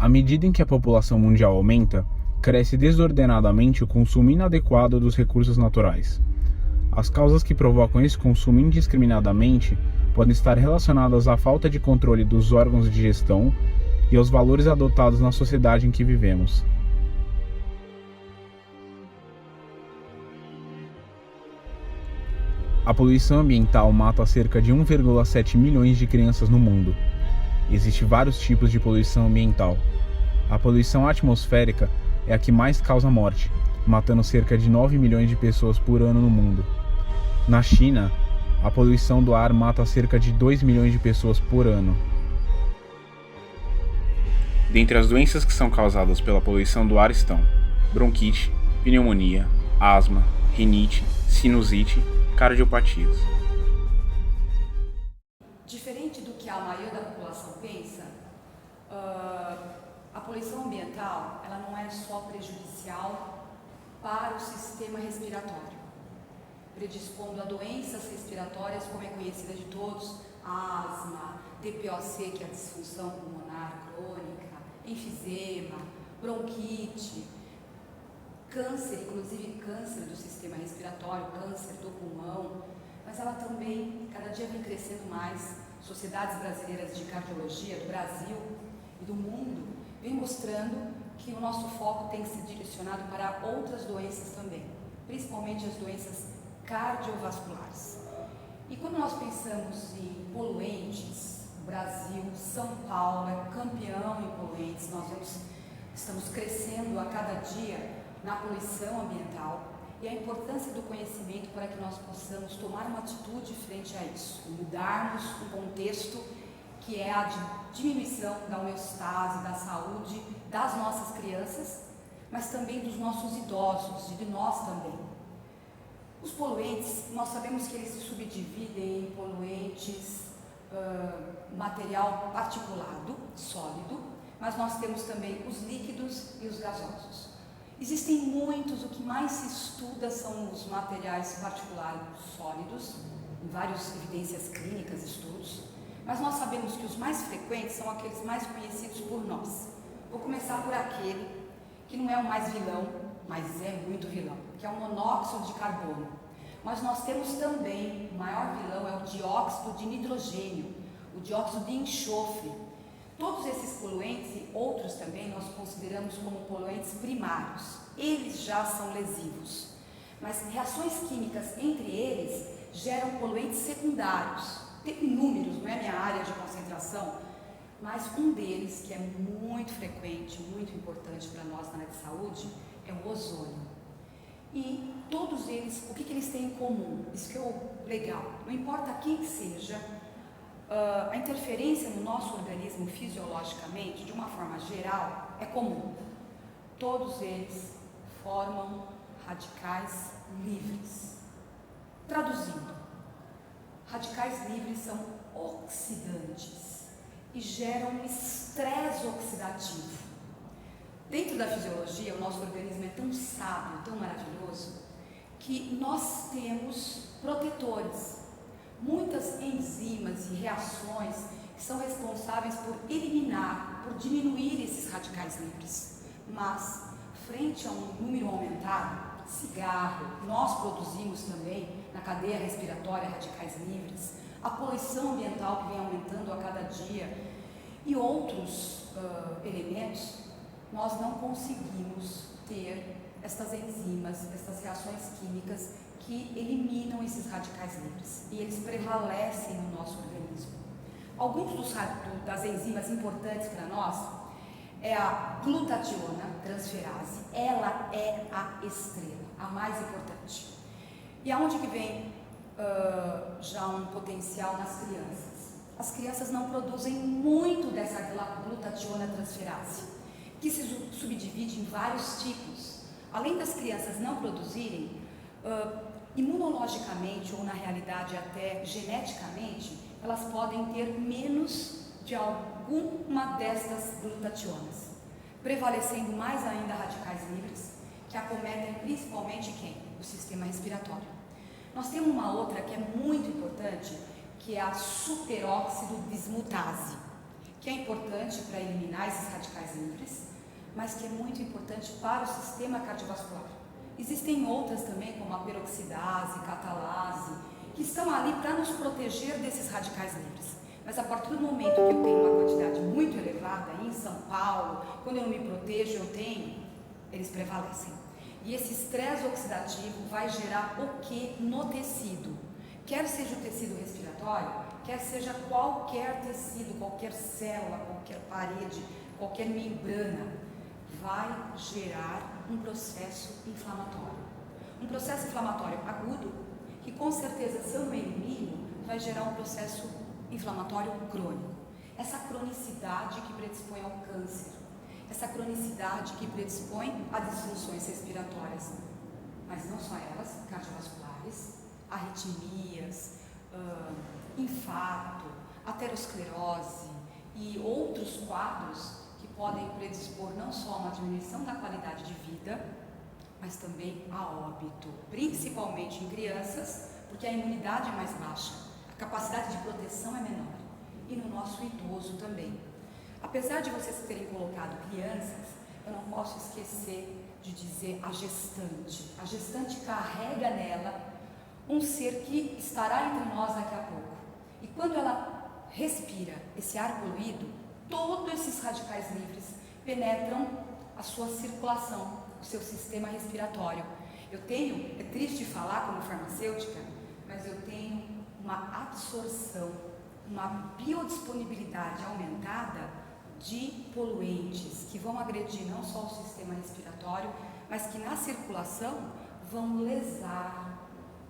À medida em que a população mundial aumenta, cresce desordenadamente o consumo inadequado dos recursos naturais. As causas que provocam esse consumo indiscriminadamente podem estar relacionadas à falta de controle dos órgãos de gestão e aos valores adotados na sociedade em que vivemos. A poluição ambiental mata cerca de 1,7 milhões de crianças no mundo. Existem vários tipos de poluição ambiental. A poluição atmosférica é a que mais causa morte, matando cerca de 9 milhões de pessoas por ano no mundo. Na China, a poluição do ar mata cerca de 2 milhões de pessoas por ano. Dentre as doenças que são causadas pela poluição do ar estão bronquite, pneumonia, asma, rinite, sinusite, cardiopatias. Diferente do que a maioria da população pensa, a poluição ambiental ela não é só prejudicial para o sistema respiratório, predispondo a doenças respiratórias como é conhecida de todos, asma, DPOC, que é a disfunção pulmonar crônica, enfisema, bronquite, câncer, inclusive câncer do sistema respiratório, câncer do pulmão, mas ela também, cada dia vem crescendo mais. Sociedades brasileiras de cardiologia do Brasil e do mundo vem mostrando que o nosso foco tem que ser direcionado para outras doenças também, principalmente as doenças cardiovasculares. E quando nós pensamos em poluentes, o Brasil, São Paulo é campeão em poluentes, estamos crescendo a cada dia na poluição ambiental e a importância do conhecimento para que nós possamos tomar uma atitude frente a isso, mudarmos um contexto que é a de diminuição da homeostase, da saúde das nossas crianças, mas também dos nossos idosos e de nós também. Os poluentes, nós sabemos que eles se subdividem em poluentes, material particulado, sólido, mas nós temos também os líquidos e os gasosos. Existem muitos, o que mais se estuda são os materiais particulares sólidos, em várias evidências clínicas, estudos, mas nós sabemos que os mais frequentes são aqueles mais conhecidos por nós. Vou começar por aquele que não é o mais vilão, mas é muito vilão, que é o monóxido de carbono. Mas nós temos também, o maior vilão é o dióxido de nitrogênio, o dióxido de enxofre. Todos esses poluentes e outros também nós consideramos como poluentes primários. Eles já são lesivos, mas reações químicas entre eles geram poluentes secundários. Tem inúmeros, não é minha área de concentração, mas um deles que é muito frequente, muito importante para nós na área de saúde, é o ozônio. E todos eles, o que eles têm em comum? Isso que é o legal, não importa quem que seja, a interferência no nosso organismo fisiologicamente, de uma forma geral, é comum. Todos eles formam radicais livres. Traduzindo, radicais livres são oxidantes e geram um estresse oxidativo. Dentro da fisiologia, o nosso organismo é tão sábio, tão maravilhoso, que nós temos protetores. Muitas enzimas e reações que são responsáveis por eliminar, por diminuir esses radicais livres. Mas, frente a um número aumentado, cigarro, nós produzimos também na cadeia respiratória radicais livres, a poluição ambiental que vem aumentando a cada dia e outros elementos, nós não conseguimos ter estas enzimas, estas reações químicas que eliminam esses radicais livres e eles prevalecem no nosso organismo. Alguns das enzimas importantes para nós é a glutationa transferase, ela é a estrela, a mais importante. E aonde que vem já um potencial nas crianças? As crianças não produzem muito dessa glutationa transferase, que se subdivide em vários tipos. Além das crianças não produzirem, imunologicamente ou na realidade até geneticamente, elas podem ter menos de alguma destas glutationas, prevalecendo mais ainda radicais livres, que acometem principalmente quem? O sistema respiratório. Nós temos uma outra que é muito importante, que é a superóxido bismutase, que que é importante para eliminar esses radicais livres, mas que é muito importante para o sistema cardiovascular. Existem outras também, como a peroxidase, catalase, que estão ali para nos proteger desses radicais livres. Mas a partir do momento que eu tenho uma quantidade muito elevada, em São Paulo, quando eu não me protejo, eles prevalecem. E esse estresse oxidativo vai gerar o que no tecido? Quer seja o tecido respiratório, quer seja qualquer tecido, qualquer célula, qualquer parede, qualquer membrana, vai gerar um processo inflamatório. Um processo inflamatório agudo, que com certeza, se eu não elimino, vai gerar um processo inflamatório crônico. Essa cronicidade que predispõe ao câncer, essa cronicidade que predispõe a disfunções respiratórias, mas não só elas, cardiovasculares, arritmias, infarto, aterosclerose e outros quadros que podem predispor não só a uma diminuição da qualidade de vida, mas também a óbito, principalmente em crianças, porque a imunidade é mais baixa, a capacidade de proteção é menor, e no nosso idoso também. Apesar de vocês terem colocado crianças, eu não posso esquecer de dizer a gestante. A gestante carrega nela um ser que estará entre nós daqui a pouco. E quando ela respira esse ar poluído, todos esses radicais livres penetram a sua circulação, o seu sistema respiratório. É triste falar como farmacêutica, mas eu tenho uma absorção, uma biodisponibilidade aumentada de poluentes que vão agredir não só o sistema respiratório, mas que na circulação vão lesar,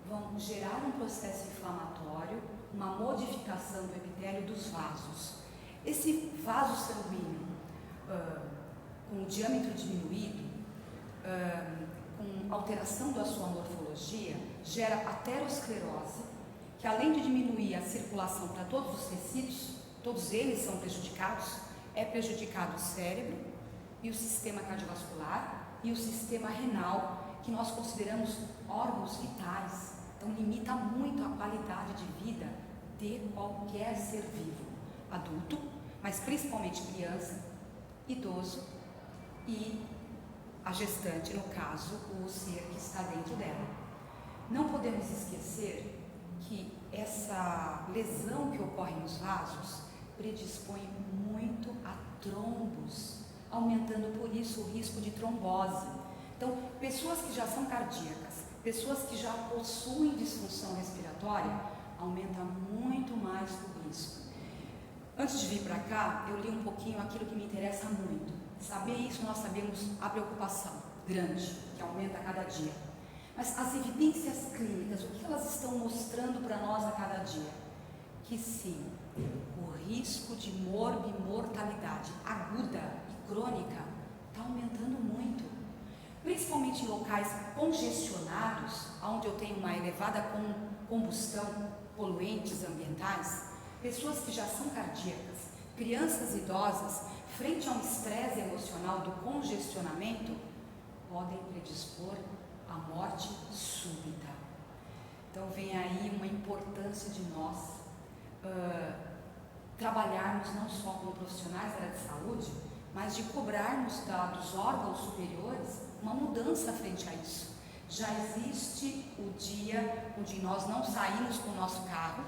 vão gerar um processo inflamatório, uma modificação do epitélio dos vasos. Esse vaso sanguíneo com o diâmetro diminuído, com alteração da sua morfologia, gera aterosclerose, que além de diminuir a circulação para todos os tecidos, todos eles são prejudicados, é prejudicado o cérebro e o sistema cardiovascular e o sistema renal, que nós consideramos órgãos vitais. Então limita muito a qualidade de vida de qualquer ser vivo, adulto, mas principalmente criança, idoso e a gestante, no caso, o ser que está dentro dela. Não podemos esquecer que essa lesão que ocorre nos vasos predispõe muito a trombos, aumentando por isso o risco de trombose. Então, pessoas que já são cardíacas, pessoas que já possuem disfunção respiratória, aumenta muito mais o risco. Antes de vir para cá, eu li um pouquinho aquilo que me interessa muito. Saber isso, nós sabemos a preocupação grande, que aumenta a cada dia. Mas as evidências clínicas, o que elas estão mostrando para nós a cada dia? Que sim, o risco de morbimortalidade aguda e crônica está aumentando muito. Principalmente em locais congestionados, onde eu tenho uma elevada combustão, poluentes ambientais, pessoas que já são cardíacas, crianças idosas, frente a um estresse emocional do congestionamento, podem predispor à morte súbita. Então vem aí uma importância de nós trabalharmos não só como profissionais da área de saúde, mas de cobrarmos dos órgãos superiores uma mudança frente a isso. Já existe o dia onde nós não saímos com o nosso carro,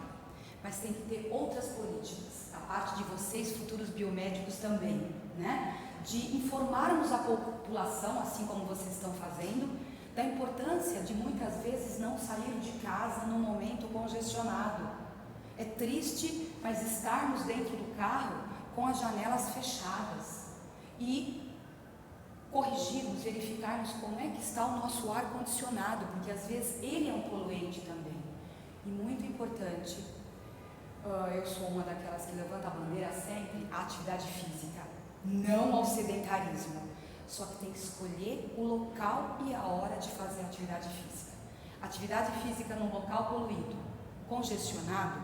mas tem que ter outras políticas, da parte de vocês, futuros biomédicos também, né? De informarmos a população, assim como vocês estão fazendo, da importância de muitas vezes não sair de casa num momento congestionado. É triste, mas estarmos dentro do carro com as janelas fechadas e corrigirmos, verificarmos como é que está o nosso ar condicionado, porque às vezes ele é um poluente também. E muito importante, eu sou uma daquelas que levanta a bandeira sempre, a atividade física, não ao sedentarismo, só que tem que escolher o local e a hora de fazer a atividade física. Atividade física num local poluído, congestionado,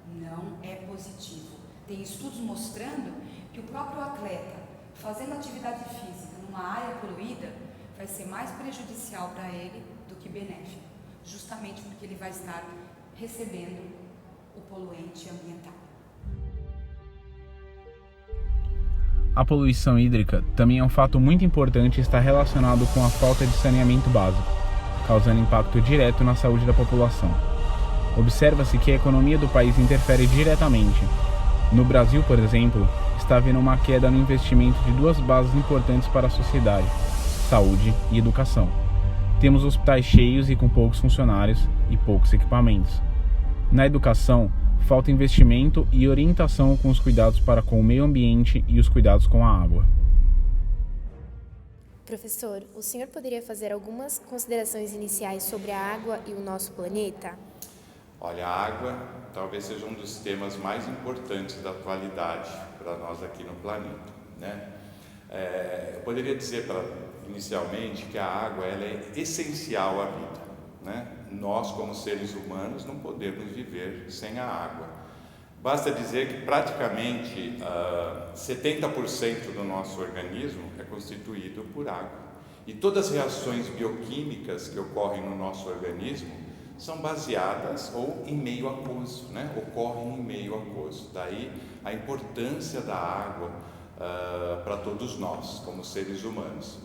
não é positivo. Tem estudos mostrando que o próprio atleta fazendo atividade física numa área poluída vai ser mais prejudicial para ele do que benéfico, justamente porque ele vai estar recebendo o poluente ambiental. A poluição hídrica também é um fato muito importante e está relacionado com a falta de saneamento básico, causando impacto direto na saúde da população. Observa-se que a economia do país interfere diretamente. No Brasil, por exemplo, está havendo uma queda no investimento de duas bases importantes para a sociedade: saúde e educação. Temos hospitais cheios e com poucos funcionários e poucos equipamentos. Na educação, falta investimento e orientação com os cuidados para com o meio ambiente e os cuidados com a água. Professor, o senhor poderia fazer algumas considerações iniciais sobre a água e o nosso planeta? Olha, a água talvez seja um dos temas mais importantes da atualidade para nós aqui no planeta, né? Eu poderia dizer inicialmente que a água ela é essencial à vida, né? Nós, como seres humanos, não podemos viver sem a água. Basta dizer que praticamente 70% do nosso organismo é constituído por água. E todas as reações bioquímicas que ocorrem no nosso organismo são baseadas ou em meio aquoso, né? Ocorrem em meio aquoso. Daí a importância da água para todos nós, como seres humanos.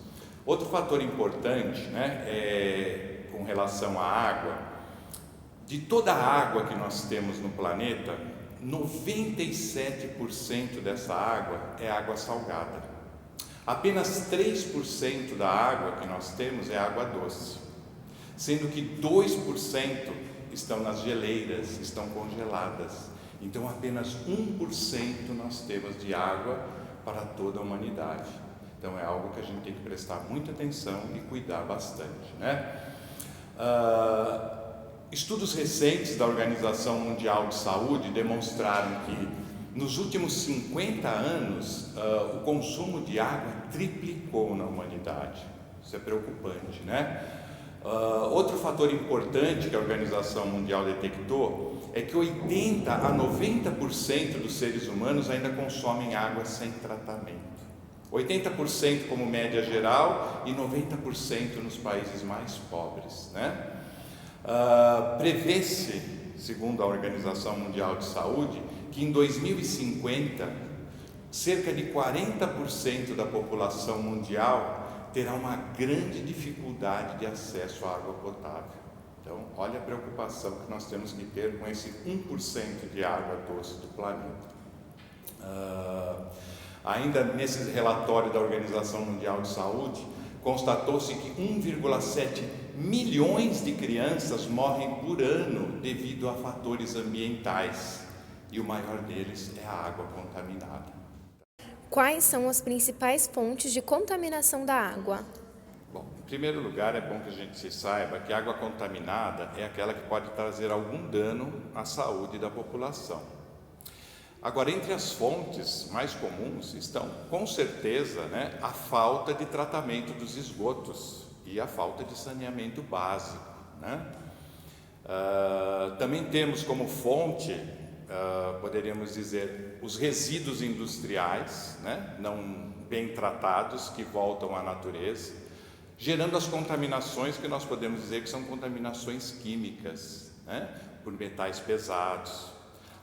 Outro fator importante, né, com relação à água, de toda a água que nós temos no planeta, 97% dessa água é água salgada. Apenas 3% da água que nós temos é água doce, sendo que 2% estão nas geleiras, estão congeladas. Então apenas 1% nós temos de água para toda a humanidade. Então é algo que a gente tem que prestar muita atenção e cuidar bastante, né? Estudos recentes da Organização Mundial de Saúde demonstraram que nos últimos 50 anos o consumo de água triplicou na humanidade. Isso é preocupante, né? Outro fator importante que a Organização Mundial detectou é que 80 a 90% dos seres humanos ainda consomem água sem tratamento. 80% como média geral e 90% nos países mais pobres, né? Prevê-se, segundo a Organização Mundial de Saúde, que em 2050 cerca de 40% da população mundial terá uma grande dificuldade de acesso à água potável. Então, olha a preocupação que nós temos que ter com esse 1% de água doce do planeta. Ainda nesse relatório da Organização Mundial de Saúde, constatou-se que 1,7 milhões de crianças morrem por ano devido a fatores ambientais, e o maior deles é a água contaminada. Quais são as principais fontes de contaminação da água? Bom, em primeiro lugar, é bom que a gente se saiba que a água contaminada é aquela que pode trazer algum dano à saúde da população. Agora, entre as fontes mais comuns estão, com certeza, né, a falta de tratamento dos esgotos e a falta de saneamento básico, né? Também temos como fonte, poderíamos dizer, os resíduos industriais, né, não bem tratados, que voltam à natureza, gerando as contaminações que nós podemos dizer que são contaminações químicas, né, por metais pesados.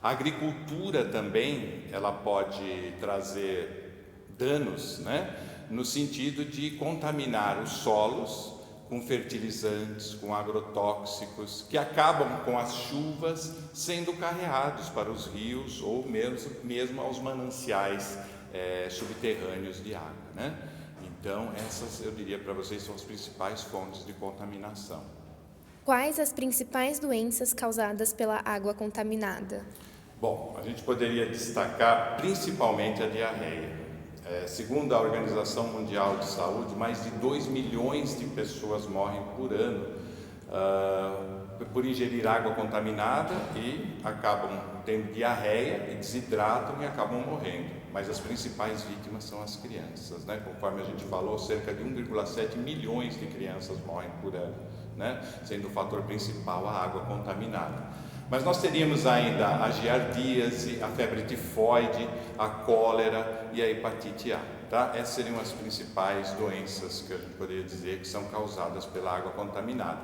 A agricultura também, ela pode trazer danos, né, no sentido de contaminar os solos com fertilizantes, com agrotóxicos, que acabam com as chuvas sendo carreados para os rios ou mesmo aos mananciais subterrâneos de água, né? Então, essas, eu diria para vocês, são as principais fontes de contaminação. Quais as principais doenças causadas pela água contaminada? Bom, a gente poderia destacar principalmente a diarreia. Segundo a Organização Mundial de Saúde, mais de 2 milhões de pessoas morrem por ano por ingerir água contaminada e acabam tendo diarreia e desidratam e acabam morrendo. Mas as principais vítimas são as crianças, né? Conforme a gente falou, cerca de 1,7 milhões de crianças morrem por ano, né? Sendo o fator principal a água contaminada. Mas nós teríamos ainda a giardíase, a febre tifoide, a cólera e a hepatite A, tá? Essas seriam as principais doenças que a gente poderia dizer que são causadas pela água contaminada.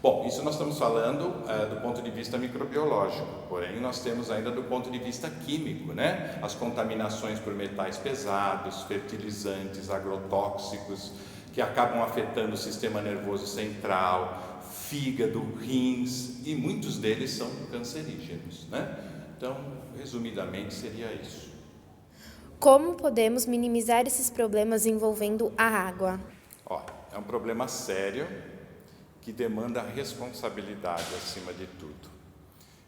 Bom, isso nós estamos falando do ponto de vista microbiológico, porém nós temos ainda do ponto de vista químico, né? As contaminações por metais pesados, fertilizantes, agrotóxicos, que acabam afetando o sistema nervoso central, fígado, rins, e muitos deles são cancerígenos, né? Então, resumidamente, seria isso. Como podemos minimizar esses problemas envolvendo a água? É um problema sério que demanda responsabilidade acima de tudo.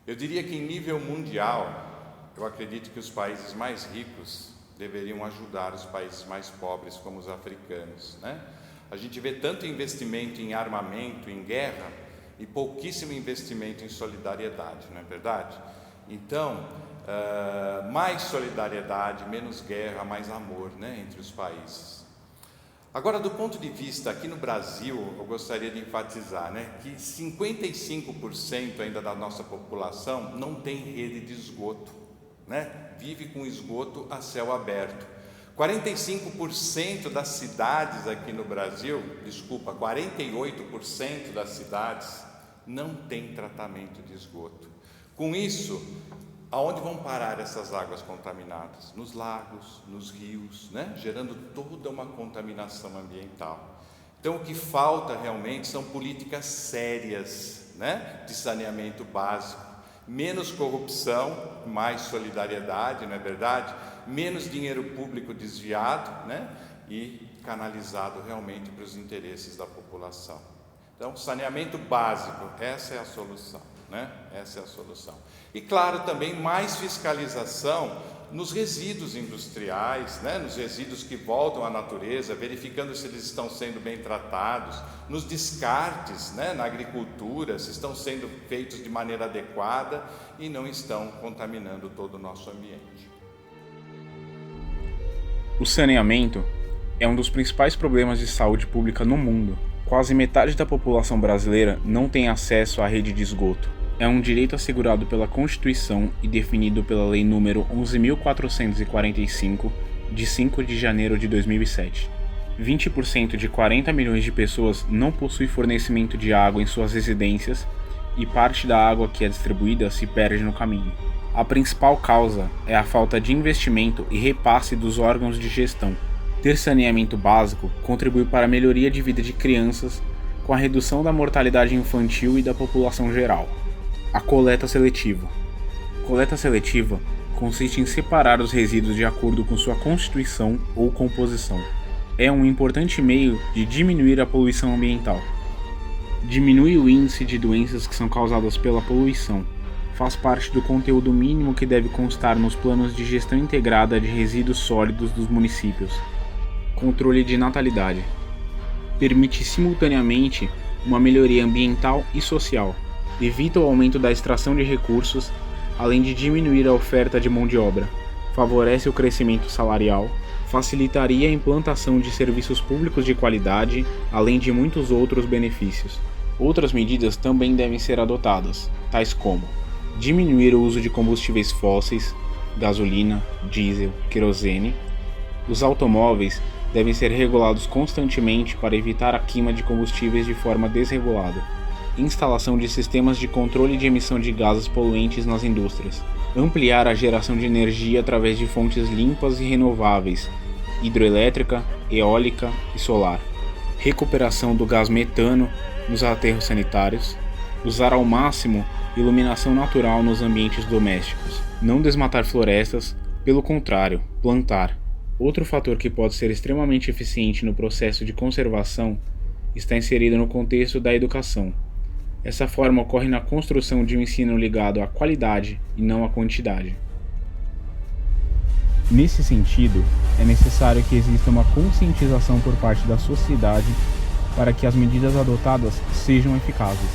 Eu diria que em nível mundial, eu acredito que os países mais ricos deveriam ajudar os países mais pobres, como os africanos, né? A gente vê tanto investimento em armamento, em guerra, e pouquíssimo investimento em solidariedade, não é verdade? Então, mais solidariedade, menos guerra, mais amor, né, entre os países. Agora, do ponto de vista aqui no Brasil, eu gostaria de enfatizar, né, que 55% ainda da nossa população não tem rede de esgoto, né? Vive com esgoto a céu aberto. 45% das cidades aqui no Brasil, 48% das cidades não tem tratamento de esgoto. Com isso, aonde vão parar essas águas contaminadas? Nos lagos, nos rios, né? Gerando toda uma contaminação ambiental. Então, o que falta realmente são políticas sérias, né, de saneamento básico. Menos corrupção, mais solidariedade, não é verdade? Menos dinheiro público desviado, né, e canalizado realmente para os interesses da população. Então, saneamento básico, essa é a solução, né? Essa é a solução. E claro, também mais fiscalização nos resíduos industriais, né? Nos resíduos que voltam à natureza, verificando se eles estão sendo bem tratados, nos descartes, né? Na agricultura, se estão sendo feitos de maneira adequada e não estão contaminando todo o nosso ambiente. O saneamento é um dos principais problemas de saúde pública no mundo. Quase metade da população brasileira não tem acesso à rede de esgoto. É um direito assegurado pela Constituição e definido pela Lei nº 11.445, de 5 de janeiro de 2007. 20% de 40 milhões de pessoas não possui fornecimento de água em suas residências e parte da água que é distribuída se perde no caminho. A principal causa é a falta de investimento e repasse dos órgãos de gestão. Ter saneamento básico contribui para a melhoria de vida de crianças, com a redução da mortalidade infantil e da população geral. A coleta seletiva. Coleta seletiva consiste em separar os resíduos de acordo com sua constituição ou composição. É um importante meio de diminuir a poluição ambiental. Diminui o índice de doenças que são causadas pela poluição. Faz parte do conteúdo mínimo que deve constar nos planos de gestão integrada de resíduos sólidos dos municípios. Controle de natalidade. Permite simultaneamente uma melhoria ambiental e social. Evita o aumento da extração de recursos, além de diminuir a oferta de mão de obra. Favorece o crescimento salarial. Facilitaria a implantação de serviços públicos de qualidade, além de muitos outros benefícios. Outras medidas também devem ser adotadas, tais como diminuir o uso de combustíveis fósseis, gasolina, diesel, querosene. Os automóveis devem ser regulados constantemente para evitar a queima de combustíveis de forma desregulada. Instalação de sistemas de controle de emissão de gases poluentes nas indústrias. Ampliar a geração de energia através de fontes limpas e renováveis, hidroelétrica, eólica e solar. Recuperação do gás metano nos aterros sanitários. Usar ao máximo iluminação natural nos ambientes domésticos. Não desmatar florestas, pelo contrário, plantar. Outro fator que pode ser extremamente eficiente no processo de conservação está inserido no contexto da educação. Essa forma ocorre na construção de um ensino ligado à qualidade e não à quantidade. Nesse sentido, é necessário que exista uma conscientização por parte da sociedade para que as medidas adotadas sejam eficazes.